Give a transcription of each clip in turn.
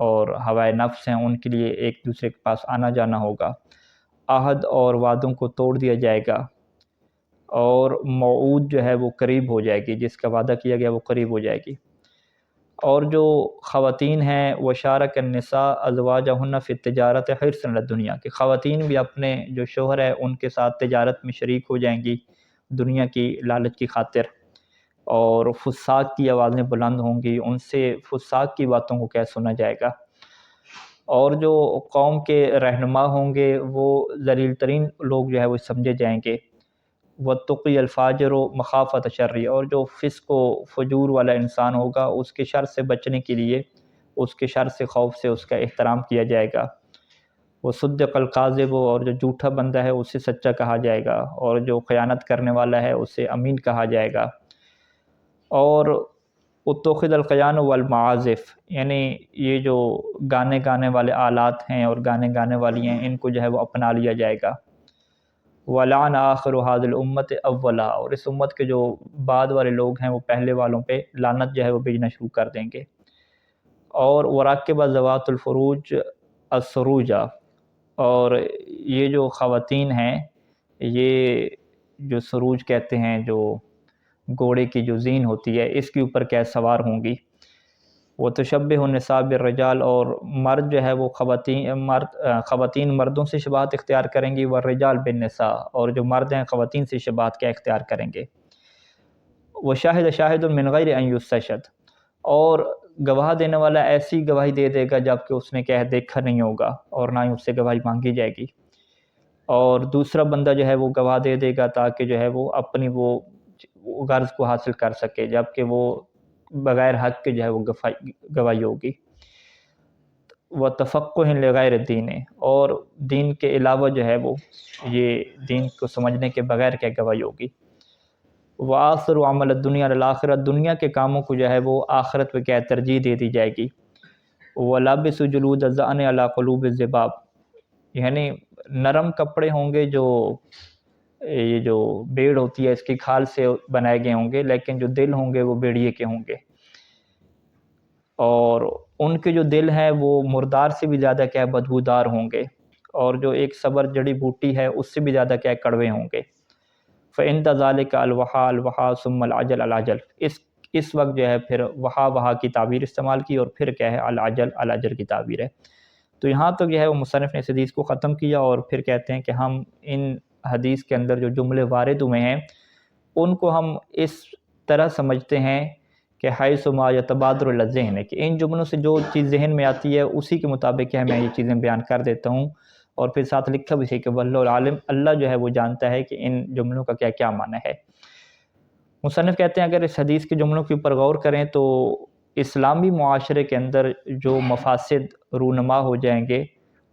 اور ہوائے نفس ہیں ان کے لیے ایک دوسرے کے پاس آنا جانا ہوگا، عہد اور وعدوں کو توڑ دیا جائے گا، اور موعود جو ہے وہ قریب ہو جائے گی، جس کا وعدہ کیا گیا وہ قریب ہو جائے گی۔ اور جو خواتین ہیں وشارک النساء ازواجہن فی التجارت حرصا علی الدنیا، کہ خواتین بھی اپنے جو شوہر ہے ان کے ساتھ تجارت میں شریک ہو جائیں گی دنیا کی لالچ کی خاطر، اور فساق کی آوازیں بلند ہوں گی، ان سے فساق کی باتوں کو کیا سنا جائے گا۔ اور جو قوم کے رہنما ہوں گے وہ ذلیل ترین لوگ جو ہے وہ سمجھے جائیں گے۔ وَاتَّقِيَ الْفَاجِرُ مَخَافَةَ شَرِّهِ، اور جو فسق و فجور والا انسان ہوگا اس کے شر سے بچنے کے لیے اس کے شر سے خوف سے اس کا احترام کیا جائے گا۔ وَصُدِّقَ الْكَاذِبُ، اور جو جھوٹا بندہ ہے اسے سچا کہا جائے گا، اور جو خیانت کرنے والا ہے اسے امین کہا جائے گا۔ اور اتخذ القیان والمعازف، یعنی یہ جو گانے والے آلات ہیں اور گانے والی ہیں ان کو جو ہے وہ اپنا لیا جائے گا۔ وَلَعَنَ آخِرُ هَذِهِ الْأُمَّةِ أَوَّلَهَا، اور اس امت کے جو بعد والے لوگ ہیں وہ پہلے والوں پہ لعنت جو ہے وہ بھیجنا شروع کر دیں گے۔ اور وَرَاقِبَ ذَوَاتُ الْفُرُوجِ السُّرُوجَ، اور یہ جو خواتین ہیں یہ جو سروج کہتے ہیں، جو گھوڑے کی جو زین ہوتی ہے اس کے اوپر کیا سوار ہوں گی۔ وہ تشبہ النساء بالرجال، اور مرد جو ہے وہ خواتین مردوں سے شباہت اختیار کریں گی، والرجال بالنساء، اور جو مرد ہیں خواتین سے شباہت کیا اختیار کریں گے۔ وشاہد شاہد من غیر ان یستشہد، اور گواہ دینے والا ایسی گواہی دے دے گا جب کہ اس نے کیا ہے دیکھا نہیں ہوگا، اور نہ ہی اس سے گواہی مانگی جائے گی۔ اور دوسرا بندہ جو ہے وہ گواہ دے دے گا تاکہ جو ہے وہ اپنی وہ غرض کو حاصل کر سکے، جبکہ وہ بغیر حق کے جو ہے وہ گواہی ہوگی۔ وَتَفَقُّهٍ لِغَيْرِ الدِّينِ، اور دین کے علاوہ جو ہے وہ یہ دین کو سمجھنے کے بغیر کیا گواہی ہوگی۔ وَآثَرُ عَمَلَ الدُّنْيَا عَلَى الْآخِرَةِ، دنیا کے کاموں کو جو ہے وہ آخرت پہ کیا ترجیح دے دی جائے گی۔ وَلَابِسُ جُلُودَ الذَّأْنِ عَلَى قُلُوبِ الذِّبَابِ، یعنی نرم کپڑے ہوں گے جو یہ جو بھیڑ ہوتی ہے اس کی کھال سے بنائے گئے ہوں گے، لیکن جو دل ہوں گے وہ بھیڑیے کے ہوں گے، اور ان کے جو دل ہیں وہ مردار سے بھی زیادہ کیا بدبودار ہوں گے، اور جو ایک صبر جڑی بوٹی ہے اس سے بھی زیادہ کیا کڑوے ہوں گے۔ فَإِنْ ذَلِكَ الْوَحَا الْوَحَا ثُمَّ الْعَجَلَ الْعَجَلَ، اس وقت جو ہے پھر وہا کی تعبیر استعمال کی، اور پھر کیا ہے العجل کی تعبیر ہے۔ تو یہاں تک جو ہے وہ مصنف نے اس حدیث کو ختم کیا، اور پھر کہتے ہیں کہ ہم ان حدیث کے اندر جو جملے وارد ہوئے ہیں ان کو ہم اس طرح سمجھتے ہیں کہ حیث ما یتبادر الی الذہن، کہ ان جملوں سے جو چیز ذہن میں آتی ہے اسی کے مطابق ہے میں یہ چیزیں بیان کر دیتا ہوں، اور پھر ساتھ لکھا بھی ہے کہ واللہ العالم، اللہ جو ہے وہ جانتا ہے کہ ان جملوں کا کیا کیا معنی ہے۔ مصنف کہتے ہیں اگر اس حدیث کے جملوں کے اوپر غور کریں تو اسلامی معاشرے کے اندر جو مفاسد رونما ہو جائیں گے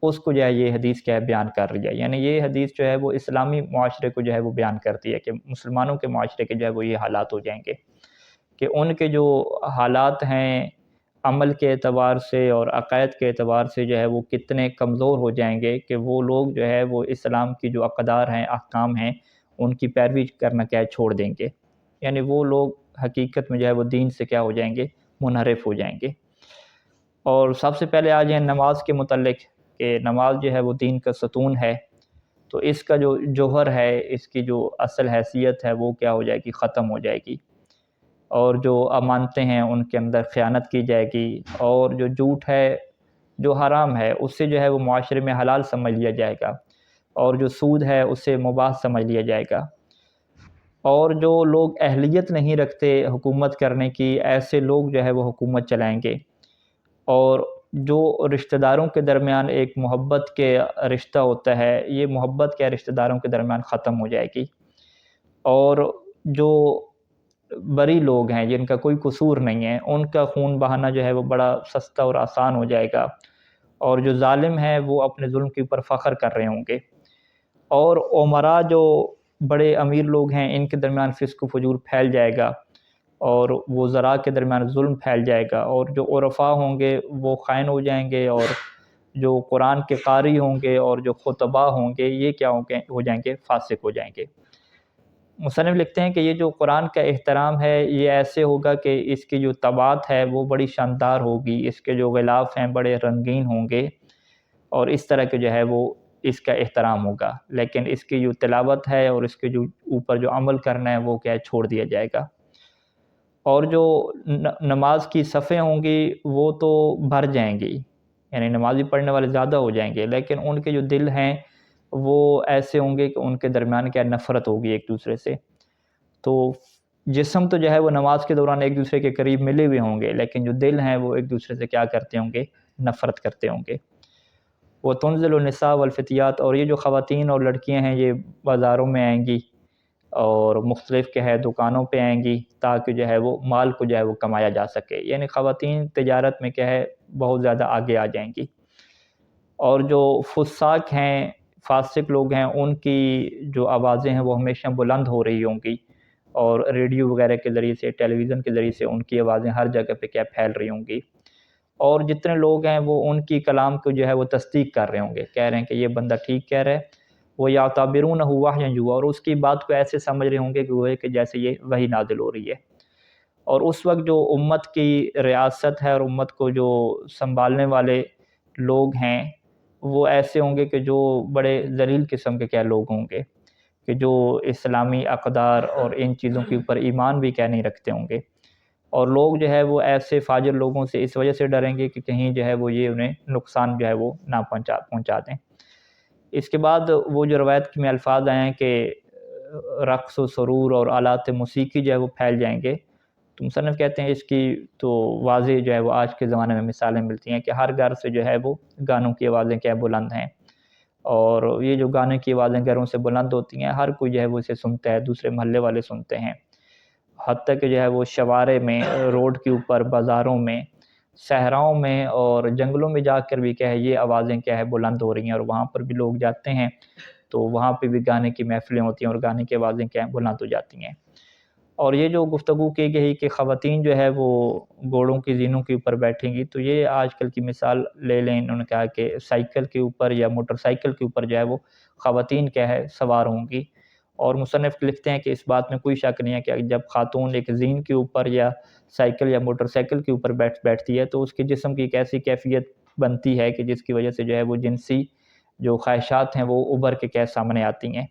اس کو جو ہے یہ حدیث کیا ہے بیان کر رہی ہے، یعنی یہ حدیث جو ہے وہ اسلامی معاشرے کو جو ہے وہ بیان کرتی ہے کہ مسلمانوں کے معاشرے کے جو ہے وہ یہ حالات ہو جائیں گے، کہ ان کے جو حالات ہیں عمل کے اعتبار سے اور عقائد کے اعتبار سے جو ہے وہ کتنے کمزور ہو جائیں گے کہ وہ لوگ جو ہے وہ اسلام کی جو اقدار ہیں احکام ہیں ان کی پیروی کرنا کیا ہے چھوڑ دیں گے، یعنی وہ لوگ حقیقت میں جو ہے وہ دین سے کیا ہو جائیں گے منحرف ہو جائیں گے۔ اور سب سے پہلے آ جائیں نماز کے متعلق، کہ نماز جو ہے وہ دین کا ستون ہے، تو اس کا جو جوہر ہے، اس کی جو اصل حیثیت ہے وہ کیا ہو جائے گی ختم ہو جائے گی، اور جو امانتیں ہیں ان کے اندر خیانت کی جائے گی، اور جو جھوٹ ہے جو حرام ہے اس سے جو ہے وہ معاشرے میں حلال سمجھ لیا جائے گا، اور جو سود ہے اسے مباح سمجھ لیا جائے گا، اور جو لوگ اہلیت نہیں رکھتے حکومت کرنے کی ایسے لوگ جو ہے وہ حکومت چلائیں گے، اور جو رشتہ داروں کے درمیان ایک محبت کے رشتہ ہوتا ہے یہ محبت کے رشتہ داروں کے درمیان ختم ہو جائے گی، اور جو بری لوگ ہیں جن کا کوئی قصور نہیں ہے ان کا خون بہانا جو ہے وہ بڑا سستا اور آسان ہو جائے گا، اور جو ظالم ہیں وہ اپنے ظلم کے اوپر فخر کر رہے ہوں گے، اور عمراء جو بڑے امیر لوگ ہیں ان کے درمیان فسق و فجور پھیل جائے گا، اور وزراء کے درمیان ظلم پھیل جائے گا، اور جو عرفاء ہوں گے وہ خائن ہو جائیں گے، اور جو قرآن کے قاری ہوں گے اور جو خطباء ہوں گے یہ کیا ہو جائیں گے فاسق ہو جائیں گے۔ مصنف لکھتے ہیں کہ یہ جو قرآن کا احترام ہے یہ ایسے ہوگا کہ اس کی جو طباعت ہے وہ بڑی شاندار ہوگی، اس کے جو غلاف ہیں بڑے رنگین ہوں گے، اور اس طرح کے جو ہے وہ اس کا احترام ہوگا، لیکن اس کی جو تلاوت ہے اور اس کے جو اوپر جو عمل کرنا ہے وہ کیا ہے چھوڑ دیا جائے گا۔ اور جو نماز کی صفیں ہوں گی وہ تو بھر جائیں گی، یعنی نمازی پڑھنے والے زیادہ ہو جائیں گے، لیکن ان کے جو دل ہیں وہ ایسے ہوں گے کہ ان کے درمیان کیا نفرت ہوگی ایک دوسرے سے۔ تو جسم تو جو ہے وہ نماز کے دوران ایک دوسرے کے قریب ملے ہوئے ہوں گے، لیکن جو دل ہیں وہ ایک دوسرے سے کیا کرتے ہوں گے، نفرت کرتے ہوں گے۔ وہ تنزل النساء والفتیات، اور یہ جو خواتین اور لڑکیاں ہیں یہ بازاروں میں آئیں گی اور مختلف کے ہے دکانوں پہ آئیں گی تاکہ جو ہے وہ مال کو جو ہے وہ کمایا جا سکے، یعنی خواتین تجارت میں کیا ہے بہت زیادہ آگے آ جائیں گی۔ اور جو فساق ہیں، فاسق لوگ ہیں، ان کی جو آوازیں ہیں وہ ہمیشہ بلند ہو رہی ہوں گی، اور ریڈیو وغیرہ کے ذریعے سے، ٹیلی ویژن کے ذریعے سے ان کی آوازیں ہر جگہ پہ کیا پھیل رہی ہوں گی، اور جتنے لوگ ہیں وہ ان کی کلام کو جو ہے وہ تصدیق کر رہے ہوں گے، کہہ رہے ہیں کہ یہ بندہ ٹھیک کہہ رہا ہے، وہ یعتبرونہ وحیا یوحی، اور اس کی بات کو ایسے سمجھ رہے ہوں گے کہ وہ ہے کہ جیسے یہ وحی نازل ہو رہی ہے۔ اور اس وقت جو امت کی ریاست ہے اور امت کو جو سنبھالنے والے لوگ ہیں وہ ایسے ہوں گے کہ جو بڑے ذلیل قسم کے کیا لوگ ہوں گے، کہ جو اسلامی اقدار اور ان چیزوں کے اوپر ایمان بھی کیا نہیں رکھتے ہوں گے، اور لوگ جو ہے وہ ایسے فاجر لوگوں سے اس وجہ سے ڈریں گے کہ کہیں جو ہے وہ یہ انہیں نقصان جو ہے وہ نہ پہنچا دیں۔ اس کے بعد وہ جو روایت میں الفاظ آئے ہیں کہ رقص و سرور اور آلات موسیقی جو ہے وہ پھیل جائیں گے، تو مصنف کہتے ہیں اس کی تو واضح جو ہے وہ آج کے زمانے میں مثالیں ملتی ہیں کہ ہر گھر سے جو ہے وہ گانوں کی آوازیں کیا بلند ہیں، اور یہ جو گانے کی آوازیں گھروں سے بلند ہوتی ہیں ہر کوئی جو ہے وہ اسے سنتا ہے، دوسرے محلے والے سنتے ہیں، حتیٰ کہ جو ہے وہ شوارع میں، روڈ کے اوپر، بازاروں میں، صحراؤں میں اور جنگلوں میں جا کر بھی کیا ہے یہ آوازیں کیا ہے بلند ہو رہی ہیں، اور وہاں پر بھی لوگ جاتے ہیں تو وہاں پہ بھی گانے کی محفلیں ہوتی ہیں اور گانے کی آوازیں کیا ہیں بلند ہو جاتی ہیں۔ اور یہ جو گفتگو کی گئی کہ خواتین جو ہے وہ گھوڑوں کی زینوں کے اوپر بیٹھیں گی، تو یہ آج کل کی مثال لے لیں، انہوں نے کہا کہ سائیکل کے اوپر یا موٹر سائیکل کے اوپر جو ہے وہ خواتین کیا ہے سوار ہوں گی، اور مصنف لکھتے ہیں کہ اس بات میں کوئی شک نہیں ہے کہ جب خاتون ایک زین کے اوپر یا سائیکل یا موٹر سائیکل کے اوپر بیٹھتی ہے تو اس کے جسم کی ایک ایسی کیفیت بنتی ہے کہ جس کی وجہ سے جو ہے وہ جنسی جو خواہشات ہیں وہ ابھر کے کیا سامنے آتی ہیں،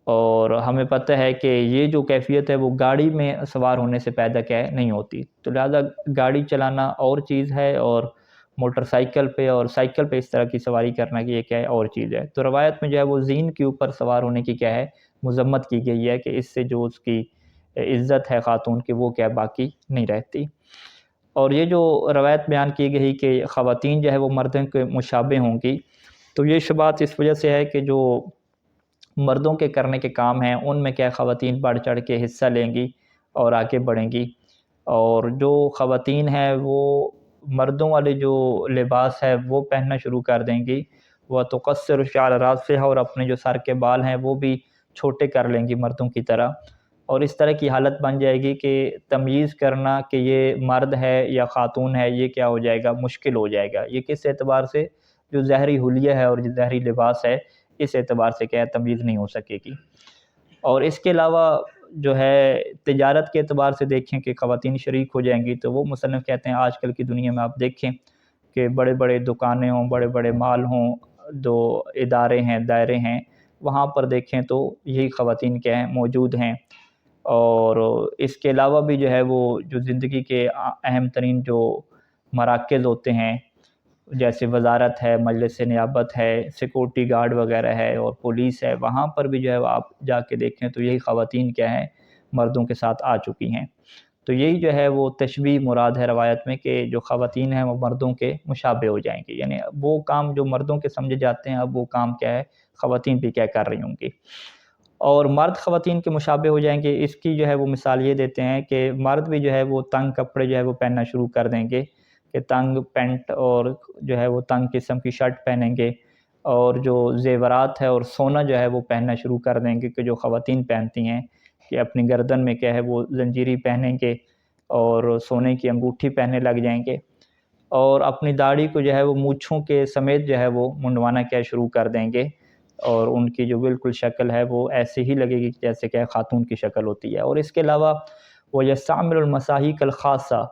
اور ہمیں پتہ ہے کہ یہ جو کیفیت ہے وہ گاڑی میں سوار ہونے سے پیدا کیا ہے نہیں ہوتی، تو لہذا گاڑی چلانا اور چیز ہے اور موٹر سائیکل پہ اور سائیکل پہ اس طرح کی سواری کرنا کی یہ کیا ہے اور چیز ہے۔ تو روایت میں جو ہے وہ زین کے اوپر سوار ہونے کی کیا ہے مذمت کی گئی ہے کہ اس سے جو اس کی عزت ہے خاتون کی وہ کیا باقی نہیں رہتی۔ اور یہ جو روایت بیان کی گئی کہ خواتین جو ہے وہ مردوں کے مشابہ ہوں گی، تو یہ شبہات اس وجہ سے ہے کہ جو مردوں کے کرنے کے کام ہیں ان میں کیا خواتین بڑھ چڑھ کے حصہ لیں گی اور آگے بڑھیں گی، اور جو خواتین ہیں وہ مردوں والے جو لباس ہے وہ پہننا شروع کر دیں گی، وہ تقصر شعر راسها، اور اپنے جو سر کے بال ہیں وہ بھی چھوٹے کر لیں گی مردوں کی طرح، اور اس طرح کی حالت بن جائے گی کہ تمیز کرنا کہ یہ مرد ہے یا خاتون ہے یہ کیا ہو جائے گا مشکل ہو جائے گا۔ یہ کس اعتبار سے؟ جو ظاہری حلیہ ہے اور جو ظاہری لباس ہے اس اعتبار سے کیا تمیز نہیں ہو سکے گی۔ اور اس کے علاوہ جو ہے تجارت کے اعتبار سے دیکھیں کہ خواتین شریک ہو جائیں گی، تو وہ مصنف کہتے ہیں آج کل کی دنیا میں آپ دیکھیں کہ بڑے بڑے دکانیں ہوں، بڑے بڑے مال ہوں، جو ادارے ہیں، دائرے ہیں، وہاں پر دیکھیں تو یہی خواتین کیا ہیں موجود ہیں۔ اور اس کے علاوہ بھی جو ہے وہ جو زندگی کے اہم ترین جو مراکز ہوتے ہیں جیسے وزارت ہے، مجلس نیابت ہے، سیکورٹی گارڈ وغیرہ ہے اور پولیس ہے، وہاں پر بھی جو ہے آپ جا کے دیکھیں تو یہی خواتین کیا ہیں مردوں کے ساتھ آ چکی ہیں۔ تو یہی جو ہے وہ تشبیہ مراد ہے روایت میں کہ جو خواتین ہیں وہ مردوں کے مشابہ ہو جائیں گی، یعنی وہ کام جو مردوں کے سمجھے جاتے ہیں اب وہ کام کیا ہے خواتین بھی کیا کر رہی ہوں گی، اور مرد خواتین کے مشابہ ہو جائیں گے۔ اس کی جو ہے وہ مثال یہ دیتے ہیں کہ مرد بھی جو ہے وہ تنگ کپڑے جو ہے وہ پہننا شروع کر دیں گے، کہ تنگ پینٹ اور جو ہے وہ تنگ قسم کی شرٹ پہنیں گے، اور جو زیورات ہے اور سونا جو ہے وہ پہننا شروع کر دیں گے کہ جو خواتین پہنتی ہیں، کہ اپنی گردن میں کیا ہے وہ زنجیری پہنیں گے اور سونے کی انگوٹھی پہننے لگ جائیں گے، اور اپنی داڑھی کو جو ہے وہ مونچھوں کے سمیت جو ہے وہ منڈوانا کیا شروع کر دیں گے، اور ان کی جو بالکل شکل ہے وہ ایسے ہی لگے گی جیسے کہ خاتون کی شکل ہوتی ہے. اور اس کے علاوہ وہ یستعمل المساحیق الخاصہ،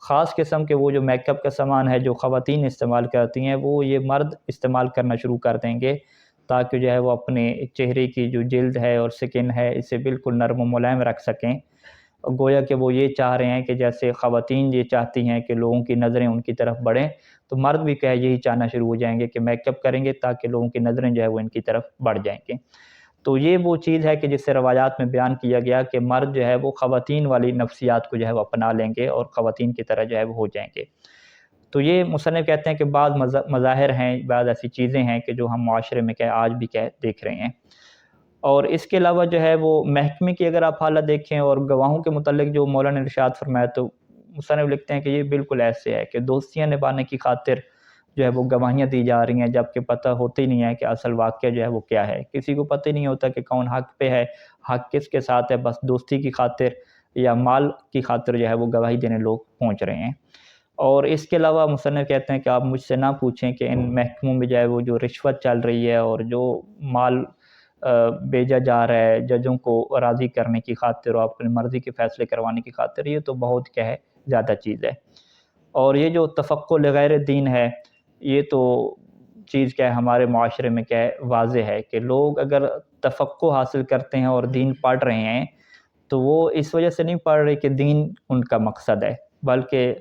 خاص قسم کے وہ جو میک اپ کا سامان ہے جو خواتین استعمال کرتی ہیں وہ یہ مرد استعمال کرنا شروع کر دیں گے، تاکہ جو ہے وہ اپنے چہرے کی جو جلد ہے اور سکن ہے اسے بالکل نرم و ملائم رکھ سکیں. گویا کہ وہ یہ چاہ رہے ہیں کہ جیسے خواتین یہ چاہتی ہیں کہ لوگوں کی نظریں ان کی طرف بڑھیں، تو مرد بھی یہی چاہنا شروع ہو جائیں گے کہ میک اپ کریں گے تاکہ لوگوں کی نظریں جو ہے وہ ان کی طرف بڑھ جائیں گے. تو یہ وہ چیز ہے کہ جس سے روایات میں بیان کیا گیا کہ مرد جو ہے وہ خواتین والی نفسیات کو جو ہے وہ اپنا لیں گے اور خواتین کی طرح جو ہے وہ ہو جائیں گے. تو یہ مصنف کہتے ہیں کہ بعض مظاہر ہیں، بعض ایسی چیزیں ہیں کہ جو ہم معاشرے میں آج بھی دیکھ رہے ہیں. اور اس کے علاوہ جو ہے وہ محکمے کی اگر آپ حالت دیکھیں اور گواہوں کے متعلق جو مولانا نے ارشاد فرمایا، تو مصنف لکھتے ہیں کہ یہ بالکل ایسے ہے کہ دوستیاں نبھانے کی خاطر جو ہے وہ گواہیاں دی جا رہی ہیں، جبکہ پتہ ہوتے ہی نہیں ہے کہ اصل واقعہ جو ہے وہ کیا ہے. کسی کو پتہ ہی نہیں ہوتا کہ کون حق پہ ہے، حق کس کے ساتھ ہے، بس دوستی کی خاطر یا مال کی خاطر جو ہے وہ گواہی دینے لوگ پہنچ رہے ہیں. اور اس کے علاوہ مصنف کہتے ہیں کہ آپ مجھ سے نہ پوچھیں کہ ان محکموں میں جو ہے وہ جو رشوت چل رہی ہے اور جو مال بھیجا جا رہا ہے ججوں کو راضی کرنے کی خاطر اور اپنی مرضی کے فیصلے کروانے کی خاطر، یہ تو بہت زیادہ چیز ہے. اور یہ جو تفقع لغیر دین ہے، یہ تو چیز ہمارے معاشرے میں واضح ہے کہ لوگ اگر تفقع حاصل کرتے ہیں اور دین پڑھ رہے ہیں تو وہ اس وجہ سے نہیں پڑھ رہے کہ دین ان کا مقصد ہے، بلکہ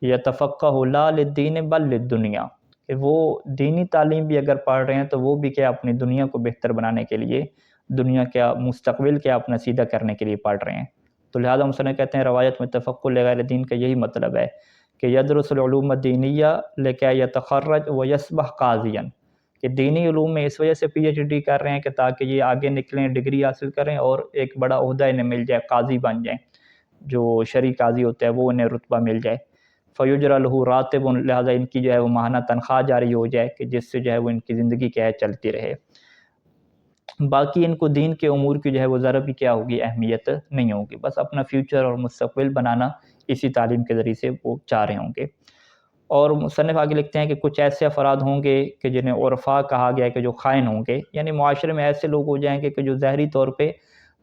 یتفقہ لا للدین بل للدنیا، کہ وہ دینی تعلیم بھی اگر پڑھ رہے ہیں تو وہ بھی اپنی دنیا کو بہتر بنانے کے لیے، دنیا کا مستقبل اپنا سیدھا کرنے کے لیے پڑھ رہے ہیں. تو لہذا مصنف کہتے ہیں روایت میں تفقع لغیر دین کا یہی مطلب ہے کہ یدرس العلوم الدینیہ لکہ یتخرج و یصبح قاضیا، کہ دینی علوم میں اس وجہ سے پی ایچ ڈی کر رہے ہیں کہ تاکہ یہ آگے نکلیں، ڈگری حاصل کریں اور ایک بڑا عہدہ انہیں مل جائے، قاضی بن جائیں، جو شرعی قاضی ہوتا ہے وہ انہیں رتبہ مل جائے. فیجرا لہ راتب، لہٰذا ان کی جو ہے وہ ماہانہ تنخواہ جاری ہو جائے کہ جس سے جو ہے وہ ان کی زندگی چلتی رہے. باقی ان کو دین کے امور کی جو ہے وہ ذرا بھی ہوگی اہمیت نہیں ہوگی، بس اپنا فیوچر اور مستقبل بنانا اسی تعلیم کے ذریعے سے وہ چاہ رہے ہوں گے. اور مصنف آگے لکھتے ہیں کہ کچھ ایسے افراد ہوں گے کہ جنہیں عرفاء کہا گیا ہے کہ جو خائن ہوں گے، یعنی معاشرے میں ایسے لوگ ہو جائیں گے کہ جو ظاہری طور پہ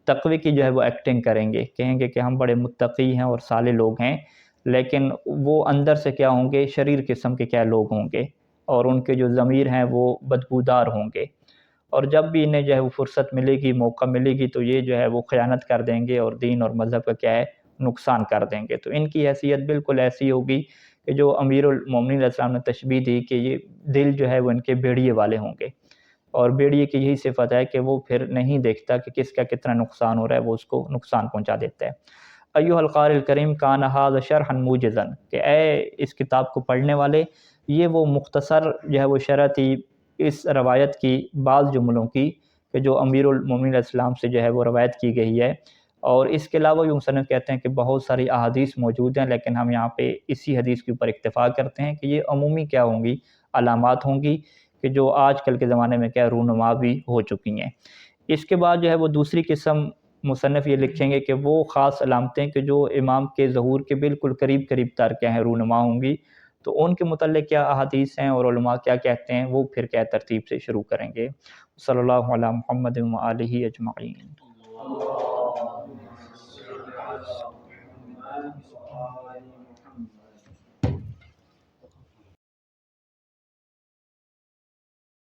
تقوی کی جو ہے وہ ایکٹنگ کریں گے، کہیں گے کہ ہم بڑے متقی ہیں اور صالح لوگ ہیں، لیکن وہ اندر سے ہوں گے، شریر قسم کے لوگ ہوں گے، اور ان کے جو ضمیر ہیں وہ بدبودار ہوں گے. اور جب بھی انہیں جو ہے وہ فرصت ملے گی، موقع ملے گی، تو یہ جو ہے وہ خیانت کر دیں گے اور دین اور مذہب کا نقصان کر دیں گے. تو ان کی حیثیت بالکل ایسی ہوگی کہ جو امیر المومنین علیہ السلام نے تشبیہ دی کہ یہ دل جو ہے وہ ان کے بیڑیے والے ہوں گے، اور بیڑیے کی یہی صفت ہے کہ وہ پھر نہیں دیکھتا کہ کس کا کتنا نقصان ہو رہا ہے، وہ اس کو نقصان پہنچا دیتا ہے. ایھا القاری الکریم کان ھذا شرحا موجزا، کہ اے اس کتاب کو پڑھنے والے، یہ وہ مختصر جو ہے وہ شرح تھی اس روایت کی بعض جملوں کی کہ جو امیر المومنین علیہ السلام سے جو ہے وہ روایت کی گئی ہے. اور اس کے علاوہ بھی مصنف کہتے ہیں کہ بہت ساری احادیث موجود ہیں، لیکن ہم یہاں پہ اسی حدیث کے اوپر اکتفا کرتے ہیں کہ یہ عمومی ہوں گی، علامات ہوں گی کہ جو آج کل کے زمانے میں رونما بھی ہو چکی ہیں. اس کے بعد جو ہے وہ دوسری قسم مصنف یہ لکھیں گے کہ وہ خاص علامتیں کہ جو امام کے ظہور کے بالکل قریب تر رونما ہوں گی. تو ان کے متعلق کیا احادیث ہیں اور علماء کیا کہتے ہیں وہ پھر ترتیب سے شروع کریں گے. صلی اللہ علی محمد و آلہ اجمعین.